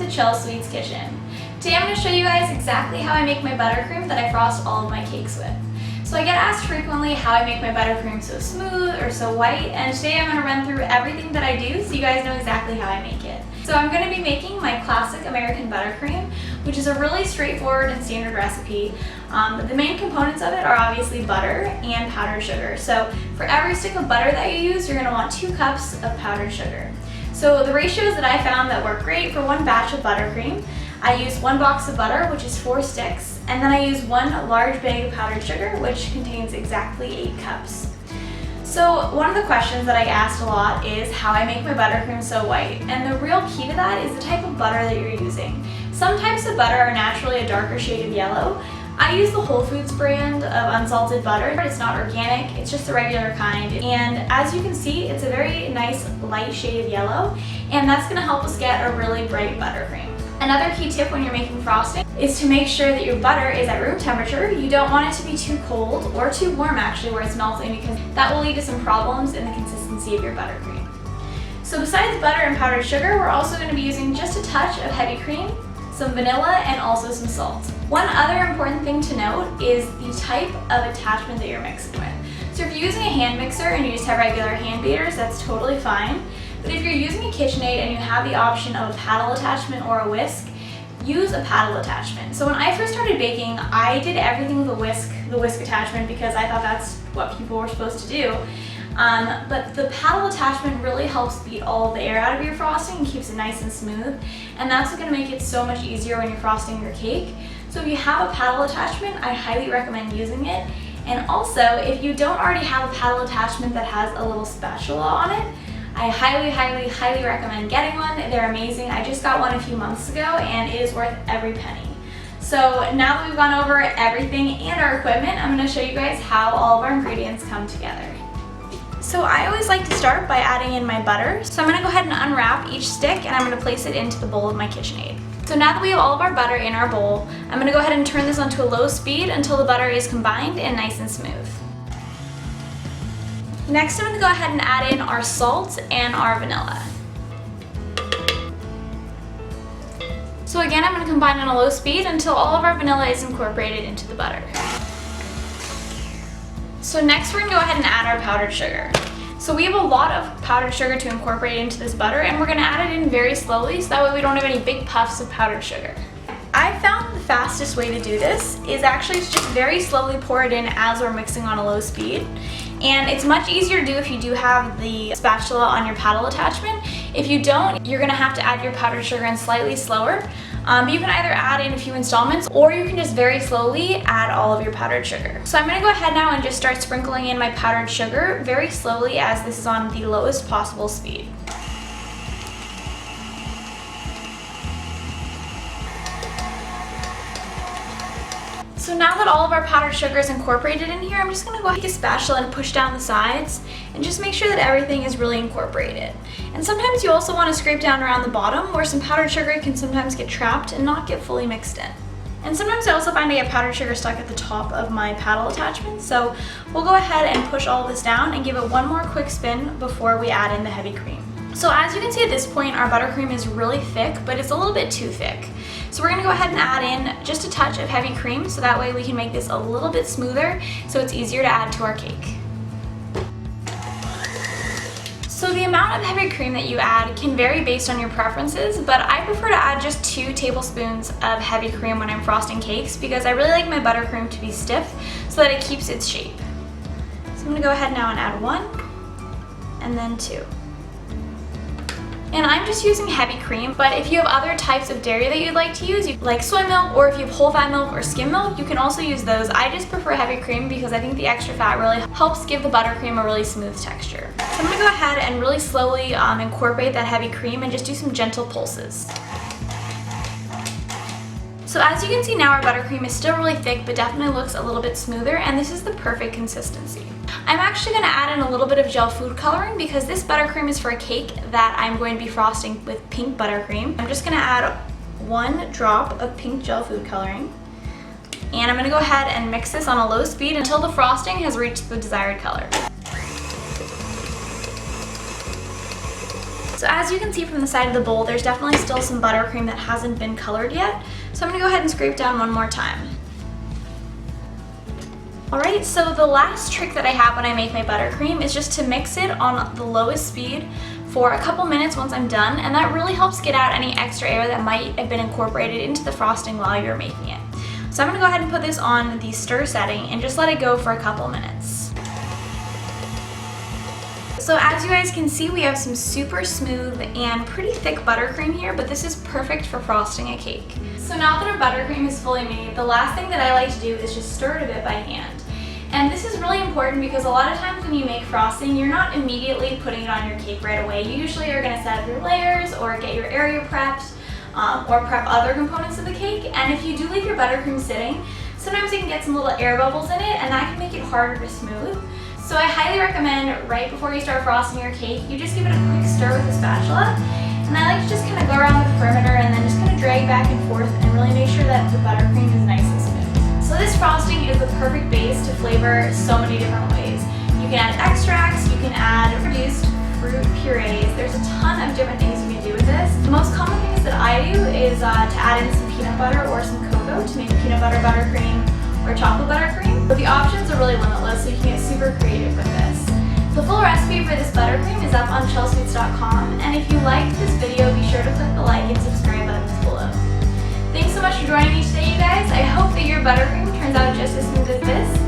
Chelsweets kitchen. Today I'm going to show you guys exactly how I make my buttercream that I frost all of my cakes with. So I get asked frequently how I make my buttercream so smooth or so white, and today I'm going to run through everything that I do so you guys know exactly how I make it. So I'm going to be making my classic American buttercream, which is a really straightforward and standard recipe. The main components of it are obviously butter and powdered sugar. So for every stick of butter that you use, you're going to want 2 cups of powdered sugar. So the ratios that I found that work great for one batch of buttercream, I use 1 box of butter, which is 4 sticks, and then I use 1 large bag of powdered sugar, which contains exactly 8 cups. So one of the questions that I get asked a lot is how I make my buttercream so white, and the real key to that is the type of butter that you're using. Some types of butter are naturally a darker shade of yellow. I use the Whole Foods brand of unsalted butter. It's not organic, it's just the regular kind. And as you can see, it's a very nice light shade of yellow, and that's gonna help us get a really bright buttercream. Another key tip when you're making frosting is to make sure that your butter is at room temperature. You don't want it to be too cold or too warm actually where it's melting, because that will lead to some problems in the consistency of your buttercream. So besides butter and powdered sugar, we're also going to be using just a touch of heavy cream, some vanilla, and also some salt. One other important thing to note is the type of attachment that you're mixing with. So if you're using a hand mixer and you just have regular hand beaters, that's totally fine. But if you're using a KitchenAid and you have the option of a paddle attachment or a whisk, use a paddle attachment. So when I first started baking, I did everything with the whisk attachment, because I thought that's what people were supposed to do. But the paddle attachment really helps beat all the air out of your frosting and keeps it nice and smooth. And that's going to make it so much easier when you're frosting your cake. So if you have a paddle attachment, I highly recommend using it. And also, if you don't already have a paddle attachment that has a little spatula on it, I highly recommend getting one. They're amazing. I just got one a few months ago and it is worth every penny. So now that we've gone over everything and our equipment, I'm going to show you guys how all of our ingredients come together. So I always like to start by adding in my butter. So I'm going to go ahead and unwrap each stick and I'm going to place it into the bowl of my KitchenAid. So now that we have all of our butter in our bowl, I'm going to go ahead and turn this onto a low speed until the butter is combined and nice and smooth. Next, I'm going to go ahead and add in our salt and our vanilla. So again, I'm going to combine on a low speed until all of our vanilla is incorporated into the butter. So next, we're going to go ahead and add our powdered sugar. So we have a lot of powdered sugar to incorporate into this butter, and we're going to add it in very slowly so that way we don't have any big puffs of powdered sugar. I found the fastest way to do this is actually to just very slowly pour it in as we're mixing on a low speed. And it's much easier to do if you do have the spatula on your paddle attachment. If you don't, you're going to have to add your powdered sugar in slightly slower. But you can either add in a few installments, or you can just very slowly add all of your powdered sugar. So I'm going to go ahead now and just start sprinkling in my powdered sugar very slowly, as this is on the lowest possible speed. So now that all of our powdered sugar is incorporated in here, I'm just going to go take a spatula and push down the sides and just make sure that everything is really incorporated. And sometimes you also want to scrape down around the bottom, where some powdered sugar can sometimes get trapped and not get fully mixed in. And sometimes I also find I get powdered sugar stuck at the top of my paddle attachment, so we'll go ahead and push all of this down and give it one more quick spin before we add in the heavy cream. So as you can see at this point, our buttercream is really thick, but it's a little bit too thick. So we're going to go ahead and add in just a touch of heavy cream, so that way we can make this a little bit smoother so it's easier to add to our cake. So the amount of heavy cream that you add can vary based on your preferences, but I prefer to add just 2 tablespoons of heavy cream when I'm frosting cakes, because I really like my buttercream to be stiff so that it keeps its shape. So I'm going to go ahead now and add 1 and then 2. And I'm just using heavy cream, but if you have other types of dairy that you'd like to use, like soy milk, or if you have whole fat milk or skim milk, you can also use those. I just prefer heavy cream because I think the extra fat really helps give the buttercream a really smooth texture. So I'm going to go ahead and really slowly incorporate that heavy cream and just do some gentle pulses. So as you can see now, our buttercream is still really thick, but definitely looks a little bit smoother, and this is the perfect consistency. I'm actually going to add in a little bit of gel food coloring, because this buttercream is for a cake that I'm going to be frosting with pink buttercream. I'm just going to add 1 drop of pink gel food coloring, and I'm going to go ahead and mix this on a low speed until the frosting has reached the desired color. So as you can see from the side of the bowl, there's definitely still some buttercream that hasn't been colored yet. So I'm gonna go ahead and scrape down one more time. Alright, so the last trick that I have when I make my buttercream is just to mix it on the lowest speed for a couple minutes once I'm done, and that really helps get out any extra air that might have been incorporated into the frosting while you're making it. So I'm going to go ahead and put this on the stir setting and just let it go for a couple minutes. So as you guys can see, we have some super smooth and pretty thick buttercream here, but this is perfect for frosting a cake. So now that our buttercream is fully made, the last thing that I like to do is just stir it a bit by hand. And this is really important because a lot of times when you make frosting, you're not immediately putting it on your cake right away. You usually are going to set up your layers or get your area prepped or prep other components of the cake. And if you do leave your buttercream sitting, sometimes you can get some little air bubbles in it, and that can make it harder to smooth. So I highly recommend right before you start frosting your cake, you just give it a quick stir with a spatula. And I like to just kind of go around the perimeter and then just kind of drag back and forth and really make sure that the buttercream is nice and smooth. So this frosting is the perfect base to flavor so many different ways. You can add extracts, you can add reduced fruit purees. There's a ton of different things you can do with this. The most common things that I do is to add in some peanut butter or some cocoa to make peanut butter buttercream or chocolate buttercream. But the options are really limitless, so you can get super creative with this. The full recipe for this buttercream is up on Chelsweets.com, and if you liked this video, be sure to click the like and subscribe buttons below. Thanks so much for joining me today, you guys. I hope that your buttercream turns out just as smooth as this.